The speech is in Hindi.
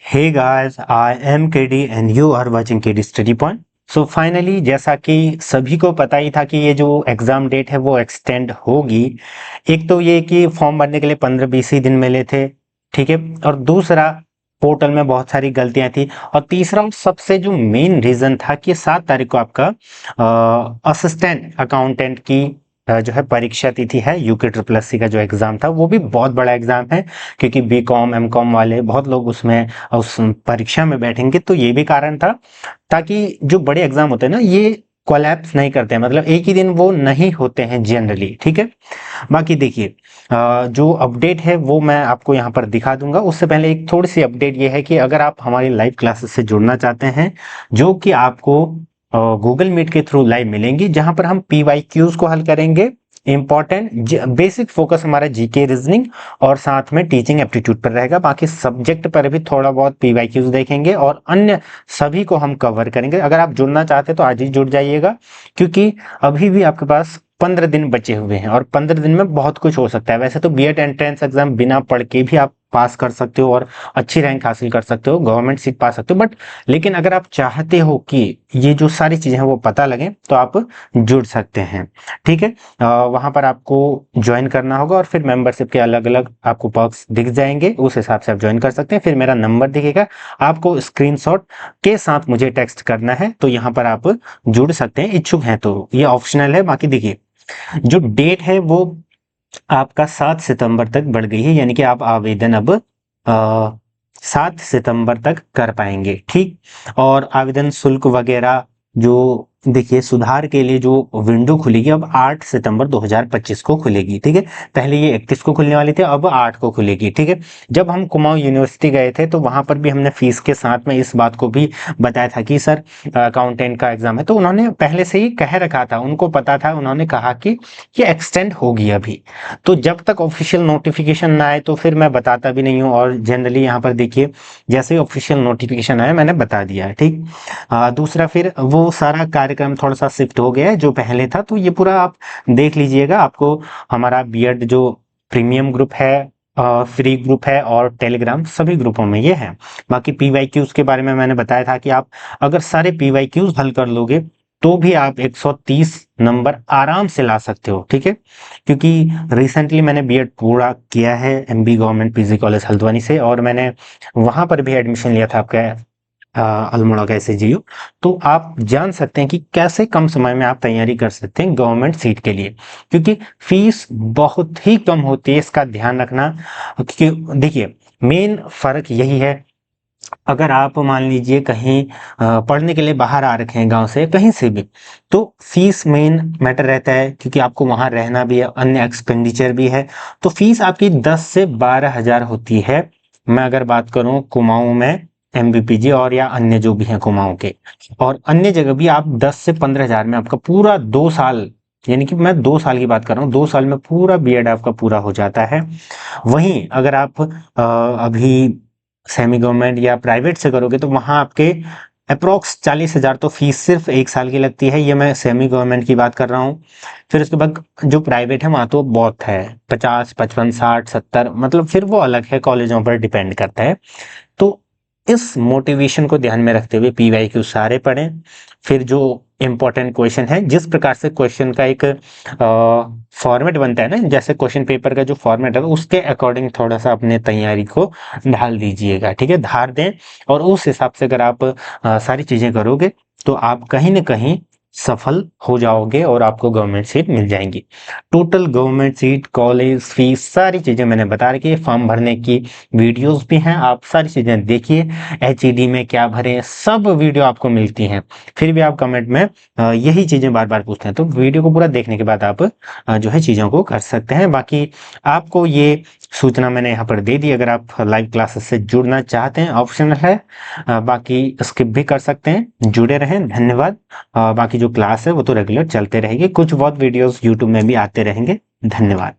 Hey guys, I am KD and you are watching KD Study Point. So finally जैसा कि सभी को पता ही था कि ये जो एग्ज़ाम डेट है वो एक्सटेंड होगी। एक तो ये कि फॉर्म भरने के लिए 15-20 ही दिन मिले थे, ठीक है। और दूसरा, पोर्टल में बहुत सारी गलतियां थी। और तीसरा और सबसे जो मेन रीज़न था कि 7 तारीख को आपका असिस्टेंट अकाउंटेंट की जो है परीक्षा तिथि है। यूके ट्रिपल एस सी का जो एग्ज़ाम था वो भी बहुत बड़ा एग्ज़ाम है, क्योंकि बी कॉम एम कॉम वाले बहुत लोग उसमें उस परीक्षा में बैठेंगे। तो ये भी कारण था ताकि जो बड़े एग्जाम होते हैं ना, ये कोलैप्स नहीं करते हैं, मतलब एक ही दिन वो नहीं होते हैं जनरली, ठीक है। बाकी देखिए, जो अपडेट है वो मैं आपको यहाँ पर दिखा दूंगा। उससे पहले एक थोड़ी सी अपडेट ये है कि अगर आप हमारी लाइव क्लासेस से जुड़ना चाहते हैं, जो कि आपको गूगल मीट के थ्रू लाइव मिलेंगी, जहां पर हम PYQs को हल करेंगे, इंपॉर्टेंट बेसिक फोकस हमारा जीके रीजनिंग और साथ में टीचिंग एप्टीट्यूड पर रहेगा। बाकी सब्जेक्ट पर भी थोड़ा बहुत PYQs देखेंगे और अन्य सभी को हम कवर करेंगे। अगर आप जुड़ना चाहते हैं तो आज ही जुड़ जाइएगा, क्योंकि अभी भी आपके पास 15 दिन बचे हुए हैं और 15 दिन में बहुत कुछ हो सकता है। वैसे तो बीएड एंट्रेंस एग्जाम बिना पढ़ के भी आप पास कर सकते हो और अच्छी रैंक हासिल कर सकते हो, गवर्नमेंट सीट पा सकते हो। बट लेकिन अगर आप चाहते हो कि ये जो सारी चीजें हैं वो पता लगे, तो आप जुड़ सकते हैं, ठीक है। वहां पर आपको ज्वाइन करना होगा और फिर मेंबरशिप के अलग अलग आपको पर्क्स दिख जाएंगे, उस हिसाब से आप ज्वाइन कर सकते हैं। फिर मेरा नंबर दिखेगा, आपको स्क्रीनशॉट के साथ मुझे टेक्स्ट करना है, तो यहाँ पर आप जुड़ सकते हैं। इच्छुक हैं तो ये ऑप्शनल है। बाकी देखिए, जो डेट है वो आपका 7 सितंबर तक बढ़ गई है, यानी कि आप आवेदन अब 7 सितंबर तक कर पाएंगे, ठीक। और आवेदन शुल्क वगैरह जो देखिए, सुधार के लिए जो विंडो खुलेगी अब 8 सितंबर 2025 को खुलेगी, ठीक है। पहले ये 31 को खुलने वाली थी, अब 8 को खुलेगी, ठीक है। जब हम कुमाऊं यूनिवर्सिटी गए थे तो वहां पर भी हमने फीस के साथ में इस बात को भी बताया था कि सर अकाउंटेंट का एग्जाम है, तो उन्होंने पहले से ही कह रखा था, उनको पता था, उन्होंने कहा कि ये एक्सटेंड होगी अभी। तो जब तक ऑफिशियल नोटिफिकेशन ना आए तो फिर मैं बताता भी नहीं हूँ, और जनरली यहाँ पर देखिए, जैसे ही ऑफिशियल नोटिफिकेशन आया मैंने बता दिया है, ठीक। दूसरा, फिर वो सारा कार्यक्रम थोड़ा सा शिफ्ट हो गया है जो पहले था, तो ये पूरा आप देख लीजिएगा। आपको हमारा बीएड जो प्रीमियम ग्रुप है, फ्री ग्रुप है और टेलीग्राम, सभी ग्रुपों में ये है। बाकी PYQs के बारे में मैंने बताया था कि आप अगर सारे PYQs हल कर लोगे तो भी आप 130 नंबर आराम से ला सकते हो, ठीक है। क्योंकि रिसेंटली मैंने बीएड पूरा किया है MB government PG college Haldwani से, और मैंने वहां पर भी एडमिशन लिया था आपका अल्मोड़ा का SAGU। तो आप जान सकते हैं कि कैसे कम समय में आप तैयारी कर सकते हैं गवर्नमेंट सीट के लिए, क्योंकि फीस बहुत ही कम होती है, इसका ध्यान रखना। क्योंकि देखिए, मेन फर्क यही है, अगर आप मान लीजिए कहीं पढ़ने के लिए बाहर आ रखे हैं गांव से कहीं से भी, तो फीस मेन मैटर रहता है, क्योंकि आपको वहां रहना भी है, अन्य एक्सपेंडिचर भी है। तो फीस आपकी 10 से 12 हजार होती है। मैं अगर बात करूं कुमाऊं में MBPG और या अन्य जो भी हैं कुमाऊं के, और अन्य जगह भी आप 10 से 15 हजार में आपका पूरा 2 साल, यानी कि मैं 2 साल की बात कर रहा हूँ, 2 साल में पूरा बीएड आपका पूरा हो जाता है। वहीं अगर आप अभी सेमी गवर्नमेंट या प्राइवेट से करोगे तो वहां आपके अप्रोक्स 40 हजार तो फीस सिर्फ 1 साल की लगती है। ये मैं सेमी गवर्नमेंट की बात कर रहा हूँ। फिर उसके बाद जो प्राइवेट है वहां तो बहुत है, 50, 55, 60, 70, मतलब फिर वो अलग है, कॉलेजों पर डिपेंड करता है। तो इस मोटिवेशन को ध्यान में रखते हुए PYQ सारे पढ़ें। फिर जो इंपॉर्टेंट क्वेश्चन है, जिस प्रकार से क्वेश्चन का एक फॉर्मेट बनता है ना, जैसे क्वेश्चन पेपर का जो फॉर्मेट है उसके अकॉर्डिंग थोड़ा सा अपने तैयारी को ढाल दीजिएगा, ठीक है, धार दें। और उस हिसाब से अगर आप सारी चीजें करोगे तो आप कहीं ना कहीं सफल हो जाओगे और आपको गवर्नमेंट सीट मिल जाएंगी। Total government seat, college fees, सारी चीजें मैंने बता रखी है। फॉर्म भरने की वीडियोस भी हैं, आप सारी चीजें देखिए। HED में क्या भरें, सब वीडियो आपको मिलती हैं। फिर भी आप कमेंट में यही चीजें बार बार पूछते हैं, तो वीडियो को पूरा देखने के बाद आप जो है चीजों को कर सकते हैं। बाकी आपको ये सूचना मैंने यहाँ पर दे दी। अगर आप लाइव क्लासेस से जुड़ना चाहते हैं, ऑप्शनल है, बाकी स्किप भी कर सकते हैं। जुड़े रहें, धन्यवाद। बाकी जो क्लास है वो तो रेगुलर चलते रहेगी, कुछ बहुत वीडियोस यूट्यूब में भी आते रहेंगे। धन्यवाद।